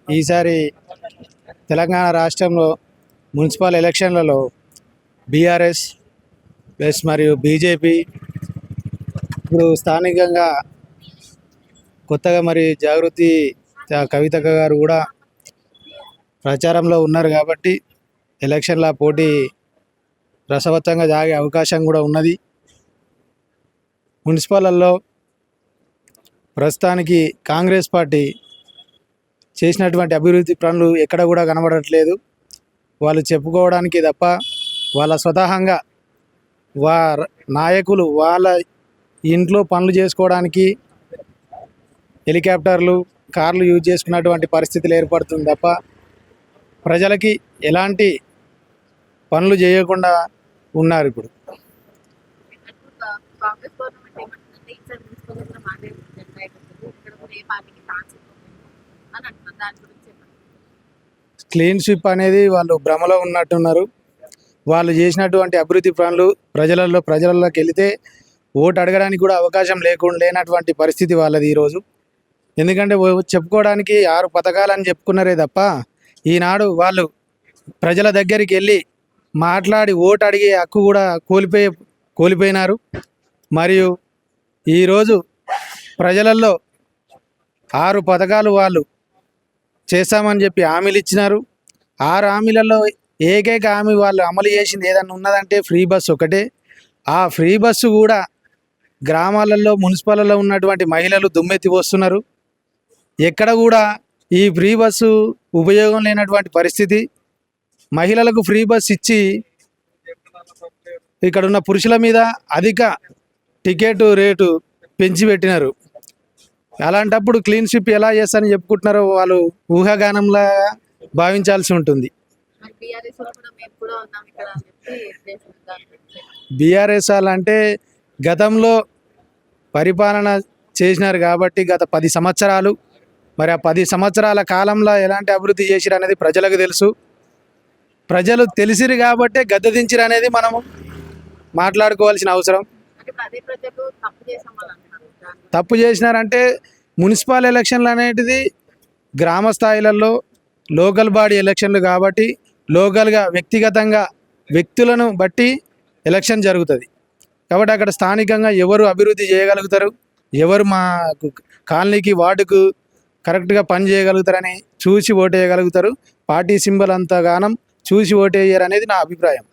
ఈసారి తెలంగాణ రాష్ట్రంలో మున్సిపల్ ఎలక్షన్లలో బీఆర్ఎస్ ప్లస్ మరియు బీజేపీ ఇప్పుడు స్థానికంగా కొత్తగా మరి జాగృతి కవితక్క గారు కూడా ప్రచారంలో ఉన్నారు కాబట్టి ఎలక్షన్ల పోటీ రసవత్తంగా సాగే అవకాశం కూడా ఉన్నది. మున్సిపల్లో ప్రస్తుతానికి కాంగ్రెస్ పార్టీ చేసినటువంటి అభివృద్ధి పనులు ఎక్కడ కూడా కనబడట్లేదు. వాళ్ళు చెప్పుకోవడానికి తప్ప వాళ్ళ స్వతహాగా నాయకులు వాళ్ళ ఇంట్లో పనులు చేసుకోవడానికి హెలికాప్టర్లు కార్లు యూజ్ చేసుకున్నటువంటి పరిస్థితులు ఏర్పడుతుంది తప్ప ప్రజలకి ఎలాంటి పనులు చేయకుండా ఉన్నారు. ఇప్పుడు క్లీన్ స్వీప్ అనేది వాళ్ళు భ్రమలో ఉన్నట్టున్నారు. వాళ్ళు చేసినటువంటి అభివృద్ధి పనులు ప్రజలలోకి వెళితే ఓటు అడగడానికి కూడా అవకాశం లేనటువంటి పరిస్థితి వాళ్ళది ఈరోజు. ఎందుకంటే చెప్పుకోవడానికి 6 పథకాలని చెప్పుకున్నారే తప్ప ఈనాడు వాళ్ళు ప్రజల దగ్గరికి వెళ్ళి మాట్లాడి ఓటు అడిగే హక్కు కూడా కోల్పోయినారు. మరియు ఈరోజు ప్రజలలో 6 పథకాలు వాళ్ళు చేస్తామని చెప్పి హామీలు ఇచ్చినారు. 6 హామీలలో ఏకైక హామీ వాళ్ళు అమలు చేసింది ఏదన్నా ఉన్నదంటే ఫ్రీ బస్సు ఒకటే. ఆ ఫ్రీ బస్సు కూడా గ్రామాలలో మున్సిపాలలో ఉన్నటువంటి మహిళలు దుమ్మెత్తి వస్తున్నారు. ఎక్కడ కూడా ఈ ఫ్రీ బస్సు ఉపయోగం లేనటువంటి పరిస్థితి. మహిళలకు ఫ్రీ బస్ ఇచ్చి ఇక్కడ ఉన్న పురుషుల మీద అధిక టికెట్ రేటు పెంచి పెట్టినారు. అలాంటప్పుడు క్లీన్ స్వీప్ ఎలా చేస్తారని చెప్పుకుంటున్నారో వాళ్ళు ఊహాగానంలా భావించాల్సి ఉంటుంది. బీఆర్ఎస్ అంటే గతంలో పరిపాలన చేసినారు కాబట్టి గత 10 సంవత్సరాలు మరి ఆ 10 సంవత్సరాల కాలంలో ఎలాంటి అభివృద్ధి చేసిరు అనేది ప్రజలకు తెలుసు. ప్రజలు తెలిసిరు కాబట్టే గద్దె దించిరు అనేది మనము మాట్లాడుకోవాల్సిన అవసరం. తప్పు చేసినారంటే మున్సిపల్ ఎలక్షన్లు అనేటిది గ్రామ స్థాయిలలో లోకల్ బాడీ ఎలక్షన్లు కాబట్టి లోకల్గా వ్యక్తిగతంగా వ్యక్తులను బట్టి ఎలక్షన్ జరుగుతుంది. కాబట్టి అక్కడ స్థానికంగా ఎవరు అభివృద్ధి చేయగలుగుతారు, ఎవరు మా కాలనీకి వార్డుకు కరెక్ట్గా పని చేయగలుగుతారని చూసి ఓటేయగలుగుతారు. పార్టీ సింబల్ అంతగానం చూసి ఓటేయరు అనేది నా అభిప్రాయం.